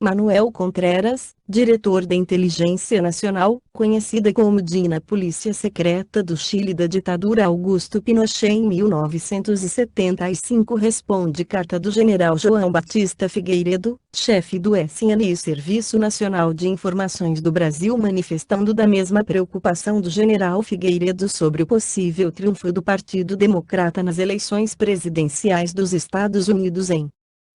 Manuel Contreras, diretor da Inteligência Nacional, conhecida como DINA, Polícia Secreta do Chile da ditadura Augusto Pinochet em 1975, responde carta do general João Batista Figueiredo, chefe do SNI, Serviço Nacional de Informações do Brasil, manifestando da mesma preocupação do general Figueiredo sobre o possível triunfo do Partido Democrata nas eleições presidenciais dos Estados Unidos em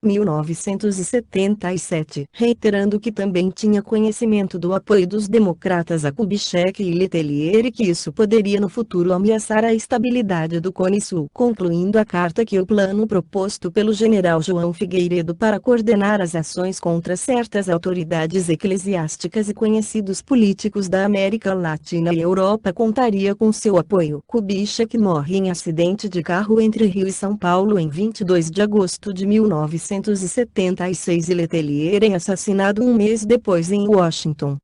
1977, reiterando que também tinha conhecimento do apoio dos democratas a Kubitschek e Letelier e que isso poderia no futuro ameaçar a estabilidade do Cone Sul, concluindo a carta que o plano proposto pelo general João Figueiredo para coordenar as ações contra certas autoridades eclesiásticas e conhecidos políticos da América Latina e Europa contaria com seu apoio. Kubitschek morre em acidente de carro entre Rio e São Paulo em 22 de agosto de 1976 e Letelier é assassinado um mês depois em Washington.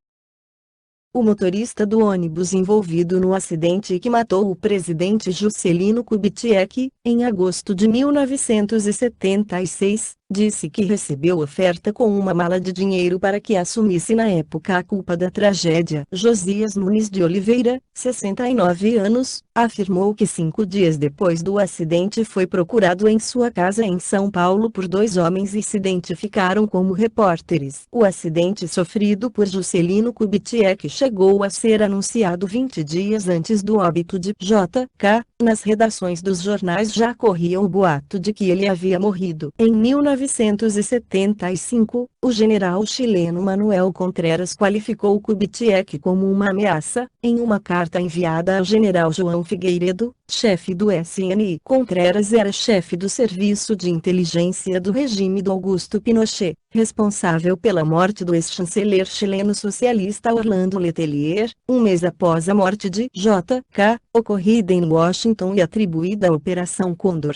O motorista do ônibus envolvido no acidente que matou o presidente Juscelino Kubitschek, em agosto de 1976, disse que recebeu oferta com uma mala de dinheiro para que assumisse na época a culpa da tragédia. Josias Nunes de Oliveira, 69 anos, afirmou que 5 dias depois do acidente foi procurado em sua casa em São Paulo por 2 homens e se identificaram como repórteres. O acidente sofrido por Juscelino Kubitschek chegou a ser anunciado 20 dias antes do óbito de J.K. Nas redações dos jornais já corria o boato de que ele havia morrido. Em 1975, o general chileno Manuel Contreras qualificou Kubitschek como uma ameaça, em uma carta enviada ao general João Figueiredo, chefe do SNI. Contreras era chefe do Serviço de Inteligência do regime do Augusto Pinochet, responsável pela morte do ex-chanceler chileno socialista Orlando Letelier, um mês após a morte de J.K., ocorrida em Washington e atribuída à Operação Condor.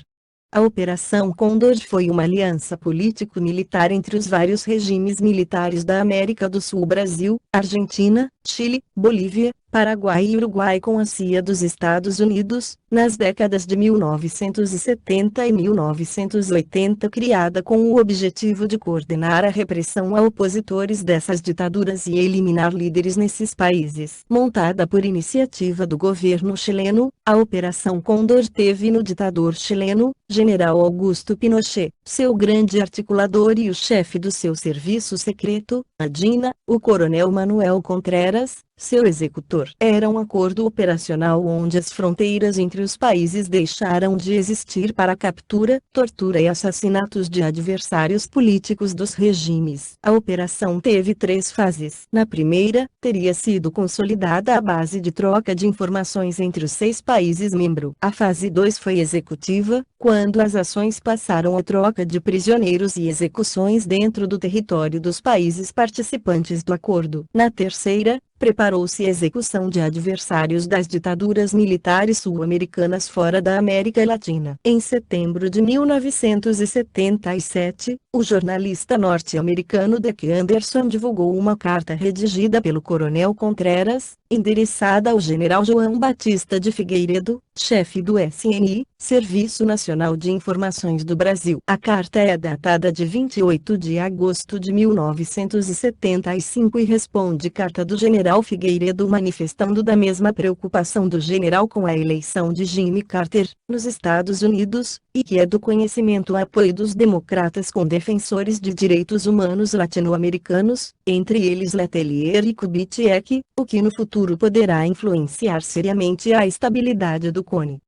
A Operação Condor foi uma aliança político-militar entre os vários regimes militares da América do Sul: Brasil, Argentina, Chile, Bolívia, Paraguai e Uruguai, com a CIA dos Estados Unidos, nas décadas de 1970 e 1980, criada com o objetivo de coordenar a repressão a opositores dessas ditaduras e eliminar líderes nesses países. Montada por iniciativa do governo chileno, a Operação Condor teve no ditador chileno, General Augusto Pinochet, seu grande articulador e o chefe do seu serviço secreto, a DINA, o coronel Manuel Contreras, seu executor. Era um acordo operacional onde as fronteiras entre os países deixaram de existir para a captura, tortura e assassinatos de adversários políticos dos regimes. A operação teve 3 fases. Na primeira, teria sido consolidada a base de troca de informações entre os 6 países membros. A fase 2 foi executiva, quando as ações passaram à troca de prisioneiros e execuções dentro do território dos países participantes do acordo. Na terceira, preparou-se a execução de adversários das ditaduras militares sul-americanas fora da América Latina. Em setembro de 1977, o jornalista norte-americano Dick Anderson divulgou uma carta redigida pelo coronel Contreras, endereçada ao general João Batista de Figueiredo, chefe do SNI, Serviço Nacional de Informações do Brasil. A carta é datada de 28 de agosto de 1975 e responde carta do general Figueiredo manifestando da mesma preocupação do general com a eleição de Jimmy Carter, nos Estados Unidos, e que é do conhecimento o apoio dos democratas com defensores de direitos humanos latino-americanos, entre eles Letelier e Kubitschek, o que no futuro poderá influenciar seriamente a estabilidade do Cone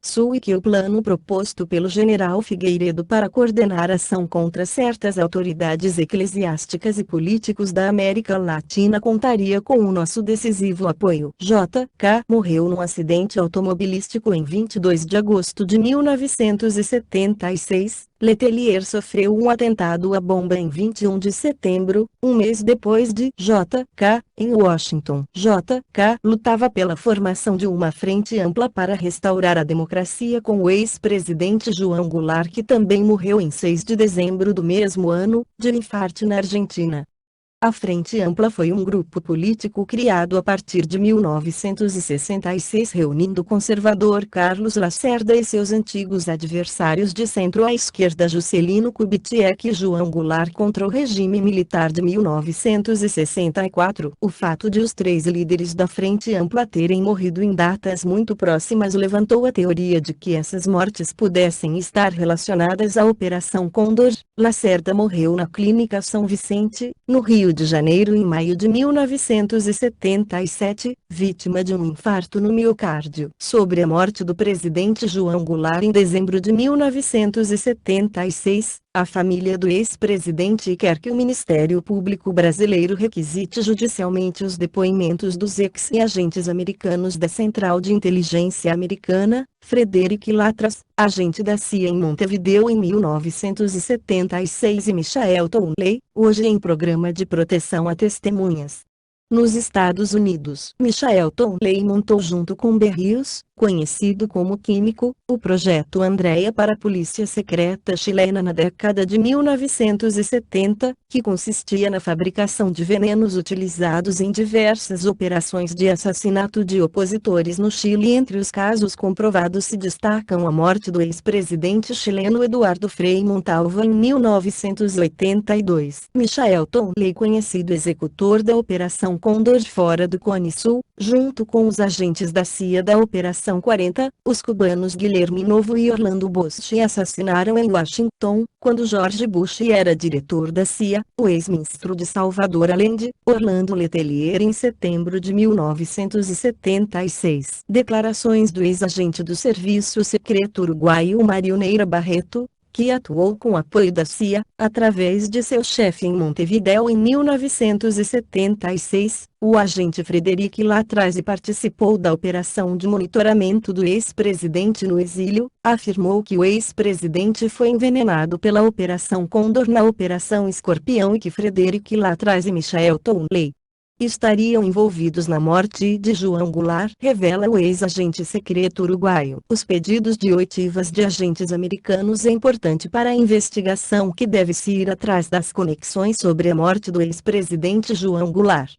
Sul e que o plano proposto pelo general Figueiredo para coordenar ação contra certas autoridades eclesiásticas e políticos da América Latina contaria com o nosso decisivo apoio. J.K. morreu num acidente automobilístico em 22 de agosto de 1976. Letelier sofreu um atentado à bomba em 21 de setembro, um mês depois de J.K., em Washington. J.K. lutava pela formação de uma frente ampla para restaurar a democracia com o ex-presidente João Goulart, que também morreu em 6 de dezembro do mesmo ano, de infarto na Argentina. A Frente Ampla foi um grupo político criado a partir de 1966 reunindo o conservador Carlos Lacerda e seus antigos adversários de centro à esquerda Juscelino Kubitschek e João Goulart contra o regime militar de 1964. O fato de os três líderes da Frente Ampla terem morrido em datas muito próximas levantou a teoria de que essas mortes pudessem estar relacionadas à Operação Condor. Lacerda morreu na Clínica São Vicente, no Rio de Janeiro em maio de 1977, vítima de um infarto no miocárdio. Sobre a morte do presidente João Goulart em dezembro de 1976, a família do ex-presidente quer que o Ministério Público brasileiro requisite judicialmente os depoimentos dos ex-agentes americanos da Central de Inteligência Americana, Frederic Latras, agente da CIA em Montevideo em 1976 e Michael Townley, hoje em programa de proteção a testemunhas. Nos Estados Unidos, Michael Townley montou junto com Berrios, conhecido como Químico, o projeto Andréa para a polícia secreta chilena na década de 1970, que consistia na fabricação de venenos utilizados em diversas operações de assassinato de opositores no Chile. Entre os casos comprovados se destacam a morte do ex-presidente chileno Eduardo Frei Montalva em 1982. Michael Townley, conhecido executor da Operação Condor fora do Cone Sul, junto com os agentes da CIA da Operação 40, os cubanos Guilherme Novo e Orlando Bush assassinaram em Washington, quando George Bush era diretor da CIA, o ex-ministro de Salvador Allende, Orlando Letelier em setembro de 1976. Declarações do ex-agente do Serviço Secreto uruguaio Mário Neira Barreto, que atuou com apoio da CIA, através de seu chefe em Montevideo em 1976, o agente Frederic Latras, e participou da operação de monitoramento do ex-presidente no exílio, afirmou que o ex-presidente foi envenenado pela Operação Condor na Operação Escorpião e que Frederic Latras e Michael Townley estariam envolvidos na morte de João Goulart, revela o ex-agente secreto uruguaio. Os pedidos de oitivas de agentes americanos é importante para a investigação, que deve se ir atrás das conexões sobre a morte do ex-presidente João Goulart.